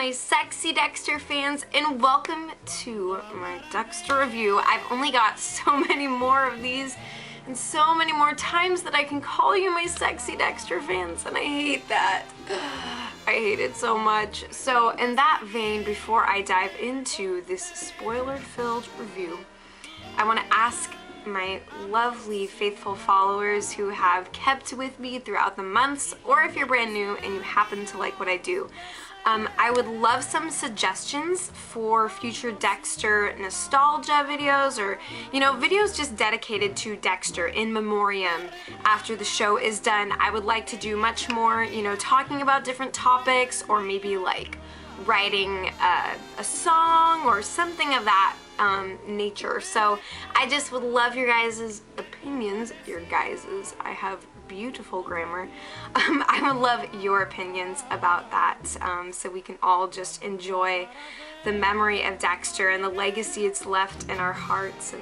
my sexy Dexter fans, and welcome to my Dexter review. I've only got so many more of these and so many more times that I can call you my sexy Dexter fans, and I hate that. I hate it so much. So in that vein, before I dive into this spoiler-filled review, I want to ask my lovely faithful followers who have kept with me throughout the months, or if you're brand new and you happen to like what I do, I would love some suggestions for future Dexter nostalgia videos, or videos just dedicated to Dexter in memoriam after the show is done. I would like to do much more, talking about different topics, or maybe like writing a song or something of that nature. So I just would love your guys' opinions. I have beautiful grammar. I would love your opinions about that, so we can all just enjoy the memory of Dexter and the legacy it's left in our hearts. And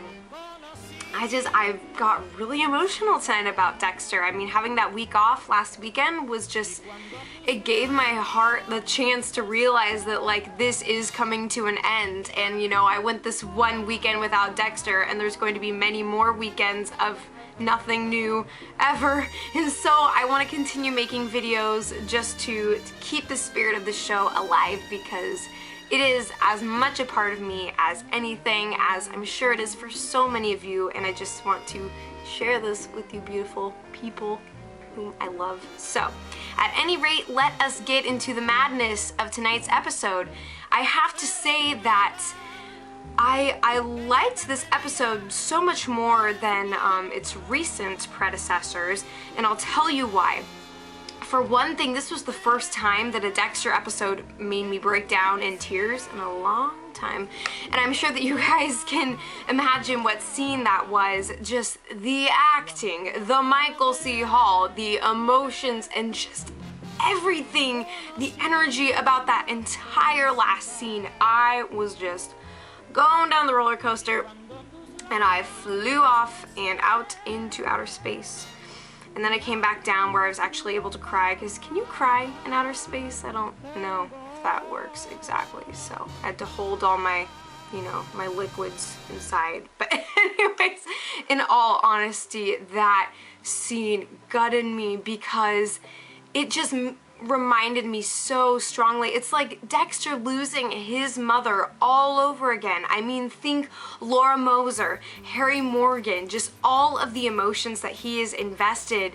I got really emotional tonight about Dexter. I mean, having that week off last weekend was just, it gave my heart the chance to realize that like this is coming to an end. And I went this one weekend without Dexter, and there's going to be many more weekends of nothing new ever. And so I want to continue making videos just to keep the spirit of the show alive, because it is as much a part of me as anything, as I'm sure it is for so many of you, and I just want to share this with you beautiful people whom I love. So, at any rate, let us get into the madness of tonight's episode. I have to say that I liked this episode so much more than its recent predecessors, and I'll tell you why. For one thing, this was the first time that a Dexter episode made me break down in tears in a long time. And I'm sure that you guys can imagine what scene that was. Just the acting, the Michael C. Hall, the emotions, and just everything, the energy about that entire last scene. I was just going down the roller coaster, and I flew off and out into outer space. And then I came back down where I was actually able to cry, because can you cry in outer space? I don't know if that works exactly. So I had to hold all my, my liquids inside. But anyways, in all honesty, that scene gutted me, because it just reminded me so strongly. It's like Dexter losing his mother all over again. I mean, think Laura Moser, Harry Morgan, just all of the emotions that he is invested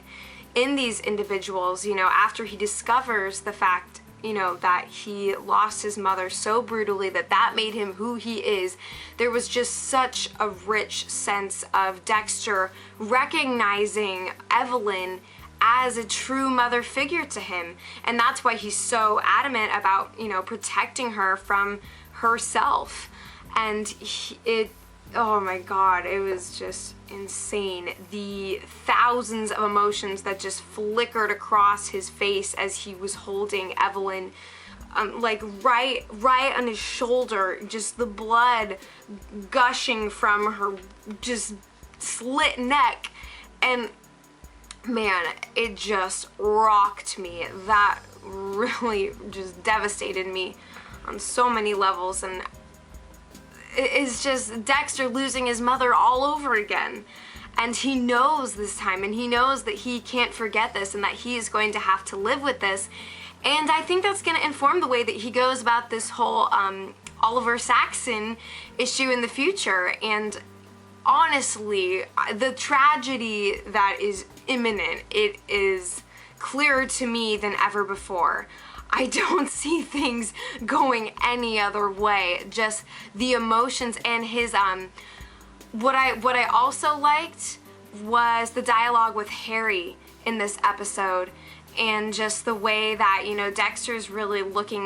in these individuals, after he discovers the fact, that he lost his mother so brutally that made him who he is. There was just such a rich sense of Dexter recognizing Evelyn as a true mother figure to him, and that's why he's so adamant about protecting her from herself. And oh my god, it was just insane, the thousands of emotions that just flickered across his face as he was holding Evelyn, like right on his shoulder, just the blood gushing from her just slit neck. And man, it just rocked me. That really just devastated me on so many levels, and it's just Dexter losing his mother all over again. And he knows this time, and he knows that he can't forget this, and that he is going to have to live with this. And I think that's going to inform the way that he goes about this whole Oliver Saxon issue in the future. And honestly, the tragedy that is imminent, it is clearer to me than ever before. I don't see things going any other way. Just the emotions, and his what I also liked was the dialogue with Harry in this episode, and just the way that Dexter's really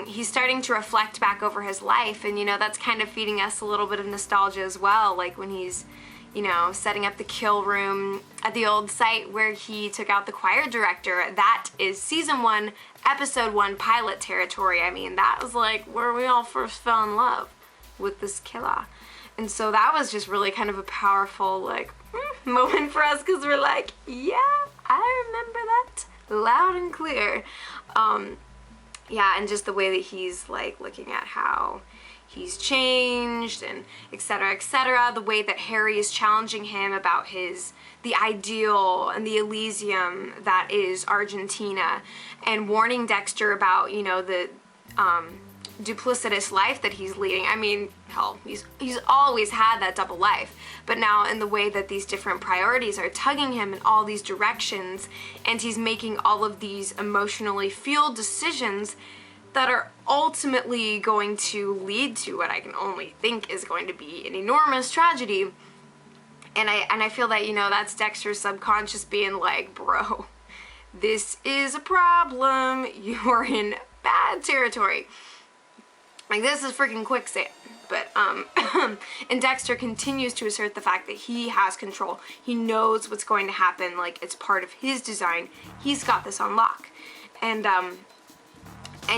he's starting to reflect back over his life, and that's kind of feeding us a little bit of nostalgia as well, like when he's setting up the kill room at the old site where he took out the choir director. That is season 1, episode 1 pilot territory. I mean, that was like where we all first fell in love with this killer. And so that was just really kind of a powerful moment for us, because we're like, yeah, I remember that loud and clear. yeah, and just the way that he's like looking at how he's changed and etc., etc. The way that Harry is challenging him about the ideal and the Elysium that is Argentina, and warning Dexter about, you know, the duplicitous life that he's leading. I mean, hell, he's always had that double life, but now in the way that these different priorities are tugging him in all these directions, and he's making all of these emotionally fueled decisions that are ultimately going to lead to what I can only think is going to be an enormous tragedy. And I feel that, you know, that's Dexter's subconscious being like, bro, this is a problem. You're in bad territory. Like, this is freaking quicksand. But, and Dexter continues to assert the fact that he has control. He knows what's going to happen. Like, it's part of his design. He's got this on lock. And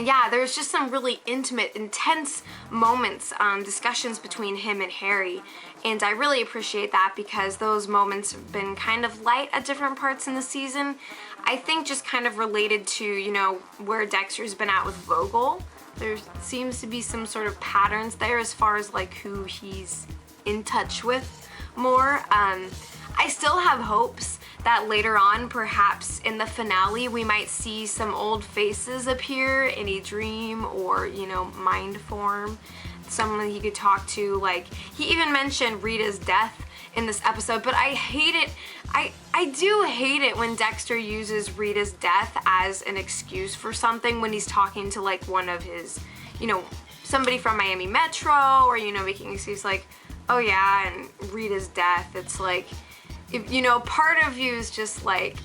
yeah, there's just some really intimate, intense moments, discussions between him and Harry. And I really appreciate that, because those moments have been kind of light at different parts in the season. I think just kind of related to, you know, where Dexter's been at with Vogel. There seems to be some sort of patterns there as far as like who he's in touch with more. I still have hopes that later on, perhaps in the finale, we might see some old faces appear in a dream or, you know, mind form. Someone he could talk to. Like, he even mentioned Rita's death in this episode, but I hate it. I do hate it when Dexter uses Rita's death as an excuse for something when he's talking to like one of his, you know, somebody from Miami Metro, or, you know, making an excuse like, oh yeah, and Rita's death. It's like, if, you know, part of you is just like,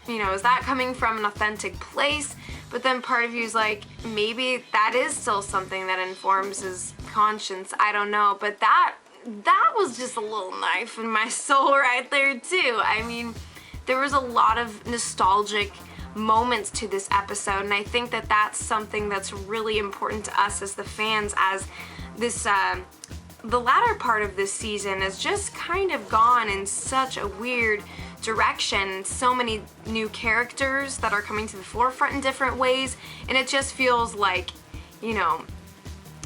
you know, is that coming from an authentic place? But then part of you is like, maybe that is still something that informs his conscience. I don't know, but that was just a little knife in my soul right there too. I mean, there was a lot of nostalgic moments to this episode, and I think that that's something that's really important to us as the fans, as this the latter part of this season has just kind of gone in such a weird direction. So many new characters that are coming to the forefront in different ways, and it just feels like, you know,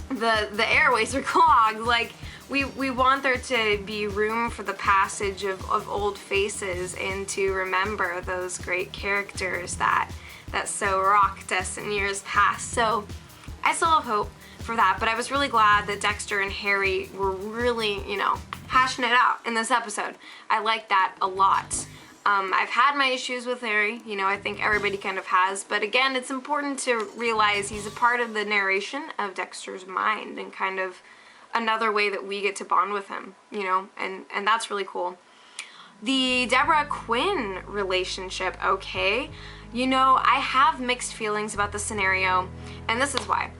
the airways are clogged. Like, we want there to be room for the passage of old faces, and to remember those great characters that so rocked us in years past. So I still have hope for that, but I was really glad that Dexter and Harry were really, you know, hashing it out in this episode. I like that a lot. I've had my issues with Harry, you know, I think everybody kind of has, but again, it's important to realize he's a part of the narration of Dexter's mind, and kind of another way that we get to bond with him, you know, and that's really cool. The Deborah-Quinn relationship, okay, you know, I have mixed feelings about the scenario, and this is why.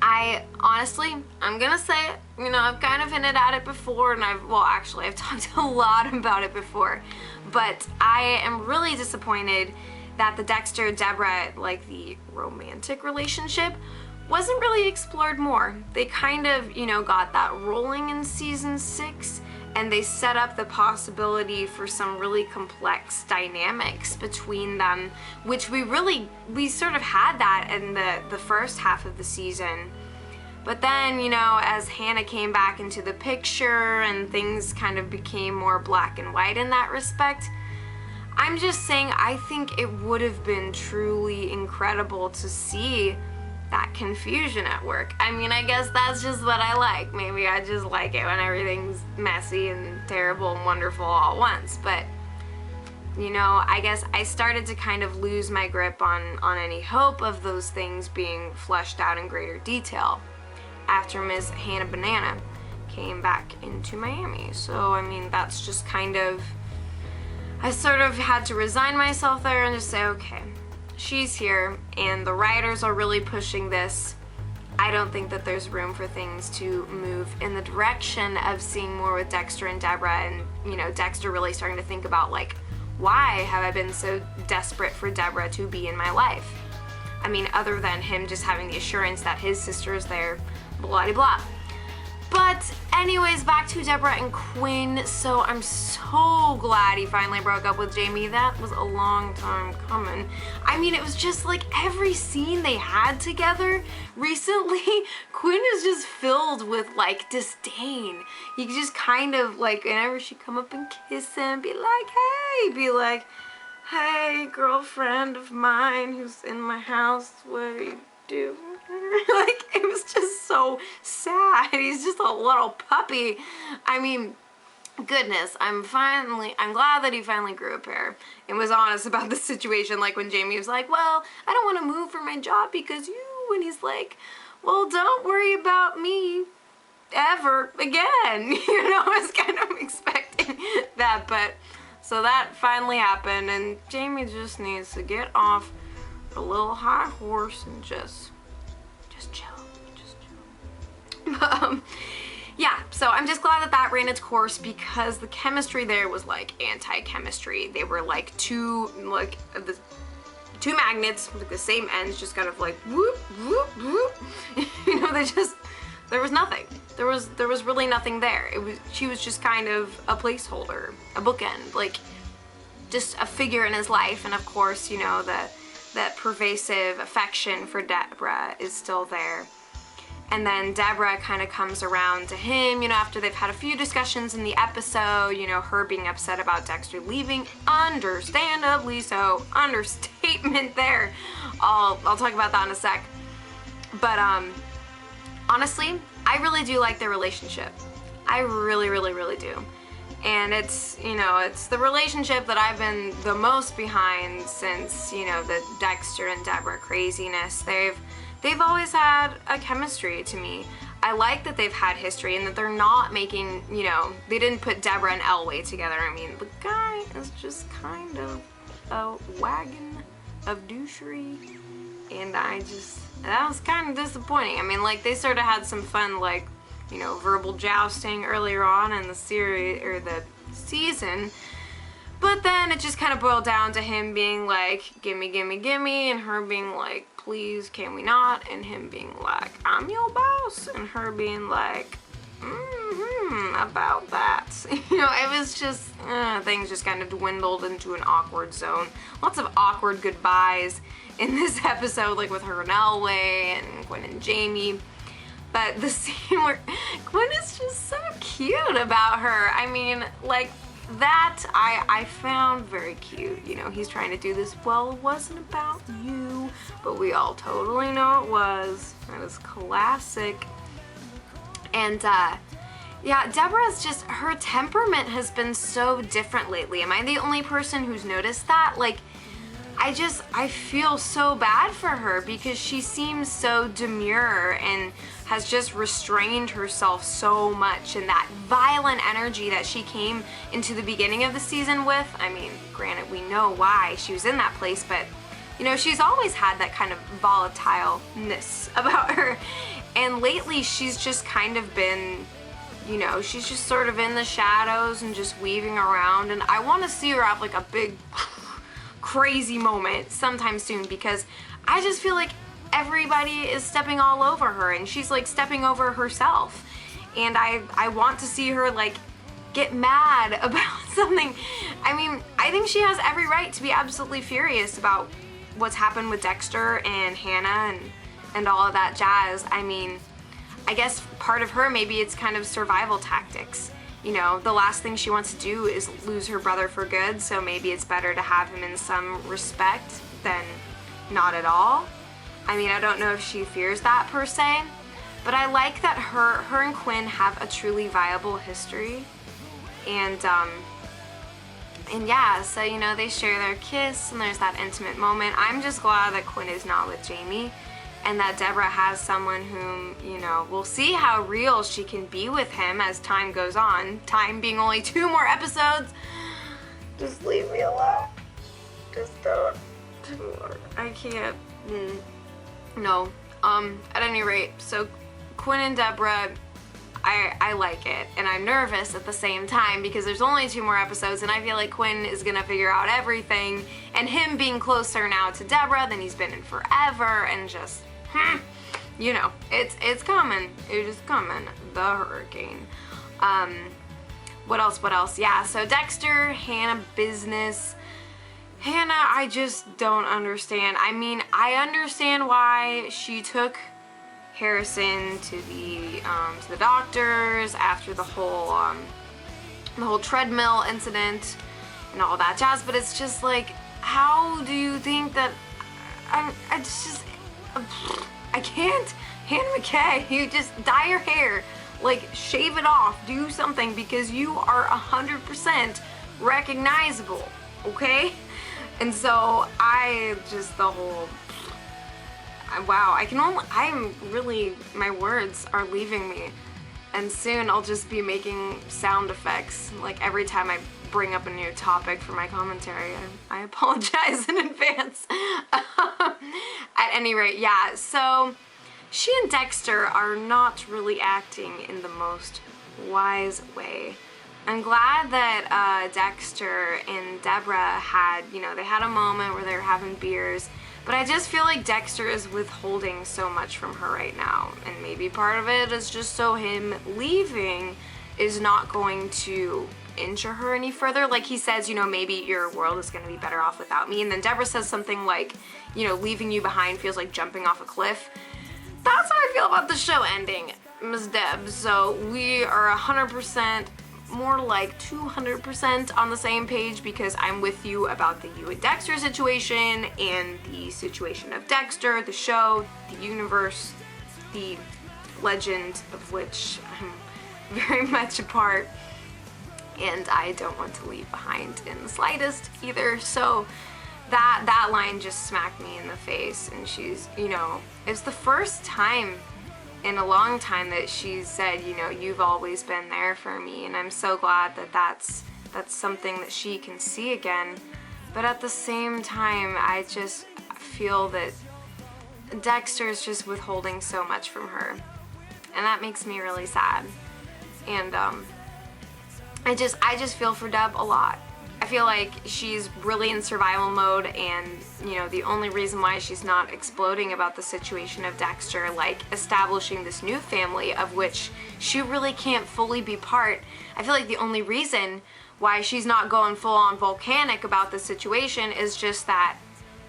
I honestly, I'm gonna say it, you know, I've kind of hinted at it before, and I've talked a lot about it before, but I am really disappointed that the Dexter-Deborah, like the romantic relationship, wasn't really explored more. They kind of, you know, got that rolling in season 6, and they set up the possibility for some really complex dynamics between them, which we sort of had that in the first half of the season. But then, you know, as Hannah came back into the picture and things kind of became more black and white in that respect, I'm just saying, I think it would have been truly incredible to see that confusion at work. I mean, I guess that's just what I like. Maybe I just like it when everything's messy and terrible and wonderful all at once. But, you know, I guess I started to kind of lose my grip on any hope of those things being fleshed out in greater detail after Miss Hannah Banana came back into Miami. So, I mean, that's just kind of, I sort of had to resign myself there and just say, okay, she's here, and the writers are really pushing this. I don't think that there's room for things to move in the direction of seeing more with Dexter and Deborah, and, you know, Dexter really starting to think about, like, why have I been so desperate for Deborah to be in my life? I mean, other than him just having the assurance that his sister is there, blah blah blah. But anyways, back to Deborah and Quinn. So I'm so glad he finally broke up with Jamie. That was a long time coming. I mean, it was just like every scene they had together recently, Quinn is just filled with like disdain. He just kind of like, whenever she come up and kiss him, be like, hey, girlfriend of mine who's in my house, what do you do? Like, it was just so sad. He's just a little puppy. I mean, goodness, I'm glad that he finally grew a pair and was honest about the situation. Like when Jamie was like, well, I don't want to move for my job because you, and he's like, well, don't worry about me ever again. You know, I was kind of expecting that, but so that finally happened, and Jamie just needs to get off a little high horse and just chill. Yeah, so I'm just glad that that ran its course because the chemistry there was like anti-chemistry. They were like two magnets with the same ends, just kind of like whoop whoop whoop. You know, there was nothing. There was really nothing there. She was just kind of a placeholder, a bookend, like just a figure in his life. And of course, you know, that pervasive affection for Deborah is still there. And then Deborah kind of comes around to him, you know, after they've had a few discussions in the episode, you know, her being upset about Dexter leaving, understandably so, understatement there. I'll talk about that in a sec. But honestly, I really do like their relationship. I really, really, really do. And it's, you know, it's the relationship that I've been the most behind since, you know, the Dexter and Deborah craziness. They've always had a chemistry to me. I like that they've had history and that they're not making, you know, they didn't put Deborah and Elway together. I mean, the guy is just kind of a wagon of douchery, and that was kind of disappointing. I mean, like, they sort of had some fun, like, you know, verbal jousting earlier on in the series, or the season, but then it just kind of boiled down to him being like, gimme, gimme, gimme, and her being like, please, can we not? And him being like, I'm your boss, and her being like, about that. You know, it was just, things just kind of dwindled into an awkward zone. Lots of awkward goodbyes in this episode, like with her and Elway and Quinn and Jamie. But the scene where Quinn is just so cute about her. I mean, like, that I found very cute. You know, he's trying to do this, well, it wasn't about you, but we all totally know it was. That is classic. And, yeah, Deborah's just, her temperament has been so different lately. Am I the only person who's noticed that? Like, I feel so bad for her because she seems so demure and has just restrained herself so much, and that violent energy that she came into the beginning of the season with, I mean, granted, we know why she was in that place, but, you know, she's always had that kind of volatileness about her, and lately she's just kind of been, you know, she's just sort of in the shadows and just weaving around, and I want to see her have like a big crazy moment sometime soon, because I just feel like everybody is stepping all over her, and she's like stepping over herself, and I want to see her like get mad about something. I mean, I think she has every right to be absolutely furious about what's happened with Dexter and Hannah and all of that jazz. I mean, I guess part of her, maybe it's kind of survival tactics. You know, the last thing she wants to do is lose her brother for good, so maybe it's better to have him in some respect than not at all. I mean, I don't know if she fears that per se, but I like that her and Quinn have a truly viable history. And yeah, so, you know, they share their kiss and there's that intimate moment. I'm just glad that Quinn is not with Jamie and that Deborah has someone whom, you know, we'll see how real she can be with him as time goes on. Time being only 2 more episodes. Just leave me alone. Just don't. 2 more. I can't. No. At any rate, so Quinn and Deborah, I like it, and I'm nervous at the same time because there's only 2 more episodes, and I feel like Quinn is gonna figure out everything, and him being closer now to Deborah than he's been in forever, and just, you know, it's coming. It is coming. The hurricane. What else? Yeah, so Dexter, Hannah business. Hannah, I just don't understand. I mean, I understand why she took Harrison to the doctors after the whole treadmill incident and all that jazz, but it's just like, how do you think that I can't. Hannah McKay, you just dye your hair, like shave it off, do something, because you are 100% recognizable, okay? And so wow, my words are leaving me, and soon I'll just be making sound effects like every time I bring up a new topic for my commentary. I apologize in advance. At any rate, yeah, so she and Dexter are not really acting in the most wise way. I'm glad that Dexter and Deborah had, they had a moment where they were having beers, but I just feel like Dexter is withholding so much from her right now, and maybe part of it is just so him leaving is not going to injure her any further. Like he says, maybe your world is going to be better off without me, and then Deborah says something like, leaving you behind feels like jumping off a cliff. That's how I feel about the show ending, Ms. Deb. So we are 100%, more like 200% on the same page, because I'm with you about the you and Dexter situation and the situation of Dexter, the show, the universe, the legend of which I'm very much a part, and I don't want to leave behind in the slightest either. So that line just smacked me in the face, and she's, it's the first time in a long time that she's said, you've always been there for me, and I'm so glad that that's something that she can see again. But at the same time, I just feel that Dexter's just withholding so much from her, and that makes me really sad. And I just feel for Deb a lot. I feel like she's really in survival mode, and the only reason why she's not exploding about the situation of Dexter, like establishing this new family of which she really can't fully be part, I feel like the only reason why she's not going full on volcanic about the situation is just that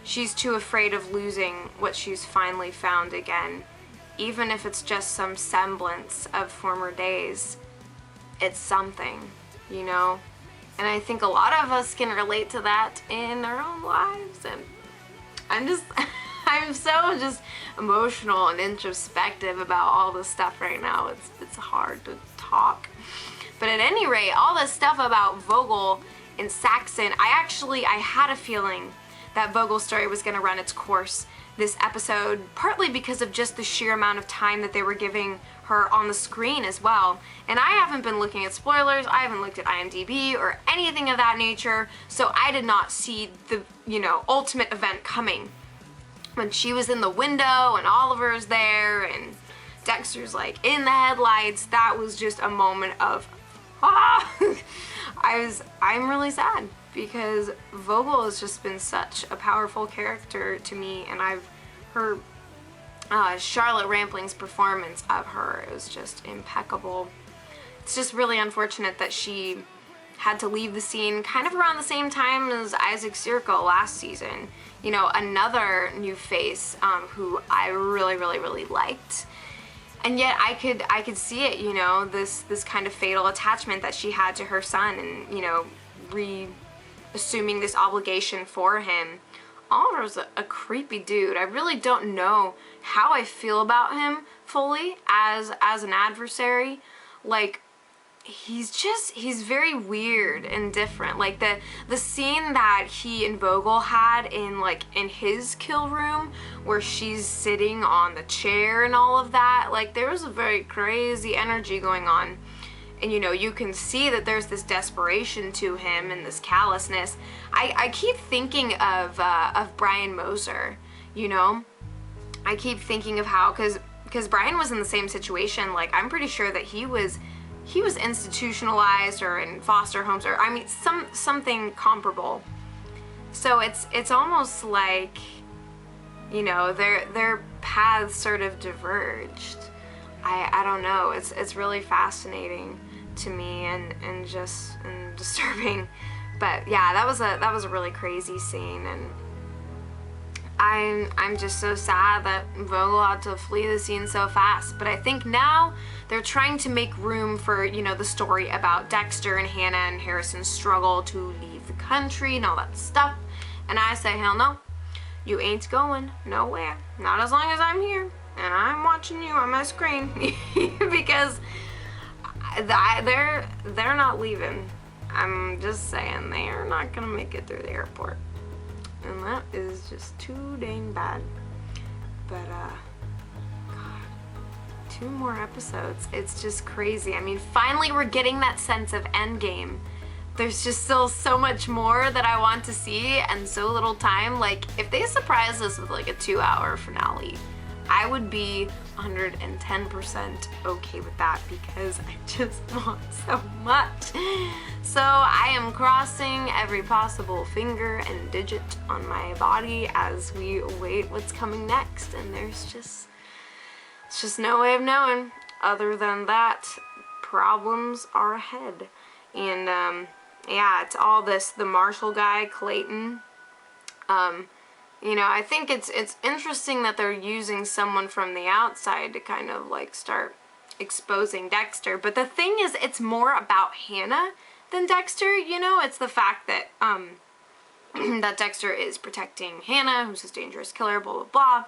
she's too afraid of losing what she's finally found again. Even if it's just some semblance of former days, it's something, And I think a lot of us can relate to that in our own lives, and I'm so just emotional and introspective about all this stuff right now. It's hard to talk. But at any rate, all this stuff about Vogel and Saxon, I had a feeling that Vogel's story was going to run its course this episode, partly because of just the sheer amount of time that they were giving her on the screen as well. And I haven't been looking at spoilers, I haven't looked at IMDb or anything of that nature, so I did not see the, ultimate event coming. When she was in the window and Oliver's there and Dexter's like in the headlights, that was just a moment of, I'm really sad, because Vogel has just been such a powerful character to me, and her Charlotte Rampling's performance of her, it was just impeccable. It's just really unfortunate that she had to leave the scene kind of around the same time as Isaac Sirko last season. Another new face who I really, really, really liked. And yet I could see it, this kind of fatal attachment that she had to her son, and, assuming this obligation for him. Oliver's a creepy dude. I really don't know how I feel about him fully as an adversary. Like, he's very weird and different. Like the scene that he and Vogel had in his kill room, where she's sitting on the chair and all of that, like there was a very crazy energy going on. And you can see that there's this desperation to him and this callousness. I keep thinking of Brian Moser, I keep thinking of how, because Brian was in the same situation. Like, I'm pretty sure that he was institutionalized or in foster homes, or something comparable. So it's almost like, their paths sort of diverged. I don't know, it's really fascinating to me and disturbing. But yeah, that was a really crazy scene, and I'm just so sad that Vogel had to flee the scene so fast. But I think now they're trying to make room for, you know, the story about Dexter and Hannah and Harrison's struggle to leave the country and all that stuff. And I say, hell no, you ain't going nowhere. Not as long as I'm here and I'm watching you on my screen. Because they're not leaving. I'm just saying, they are not gonna make it through the airport. And that is just too dang bad. But, God, 2 more episodes. It's just crazy. I mean, finally we're getting that sense of endgame. There's just still so much more that I want to see and so little time. Like, if they surprise us with like a 2-hour finale, I would be 110% okay with that, because I just want so much. So I am crossing every possible finger and digit on my body as we await what's coming next, and it's just no way of knowing. Other than that, problems are ahead. And yeah, it's all this, the Marshall guy, Clayton. You know, I think it's interesting that they're using someone from the outside to kind of like start exposing Dexter. But the thing is, it's more about Hannah than Dexter. You know, it's the fact that that Dexter is protecting Hannah, who's this dangerous killer, blah blah blah.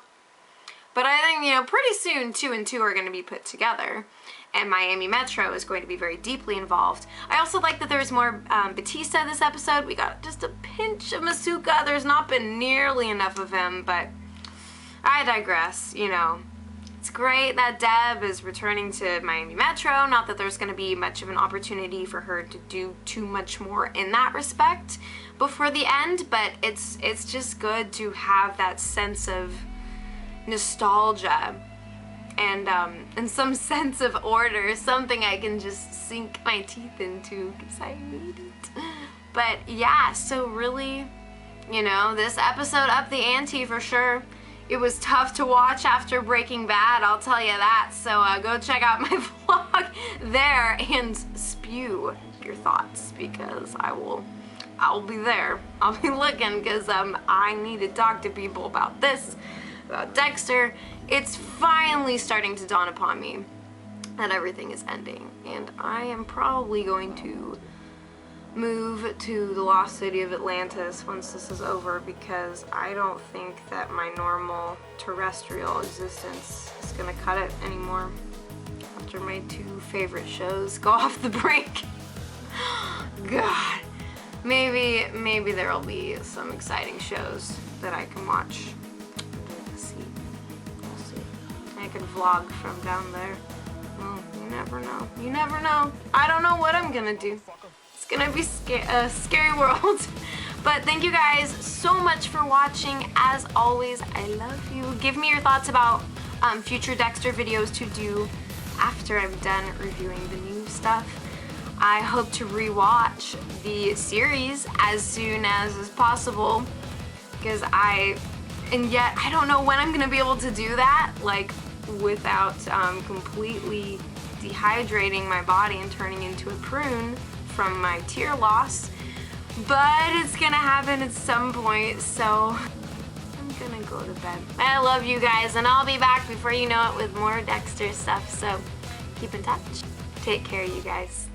But I think, you know, pretty soon 2 and 2 are going to be put together, and Miami Metro is going to be very deeply involved. I also like that there's more Batista this episode. We got just a pinch of Masuka. There's not been nearly enough of him, but I digress, you know. It's great that Deb is returning to Miami Metro. Not that there's going to be much of an opportunity for her to do too much more in that respect before the end, but it's just good to have that sense of nostalgia and some sense of order, something I can just sink my teeth into because I need it. But yeah, so really, you know, this episode upped the ante for sure. It was tough to watch after Breaking Bad, I'll tell you that. So go check out my vlog there and spew your thoughts, because I'll be there. I'll be looking, because I need to talk to people about this, about Dexter. It's finally starting to dawn upon me that everything is ending, and I am probably going to move to the lost city of Atlantis once this is over, because I don't think that my normal terrestrial existence is gonna cut it anymore after my 2 favorite shows go off the brink. God, maybe there'll be some exciting shows that I can watch. I could vlog from down there. Well, you never know. You never know. I don't know what I'm gonna do. It's gonna be a scary world. But thank you guys so much for watching. As always, I love you. Give me your thoughts about future Dexter videos to do after I'm done reviewing the new stuff. I hope to rewatch the series as soon as is possible, because and yet I don't know when I'm gonna be able to do that, like, without completely dehydrating my body and turning into a prune from my tear loss. But it's gonna happen at some point, so I'm gonna go to bed. I love you guys, and I'll be back before you know it with more Dexter stuff, so keep in touch. Take care, you guys.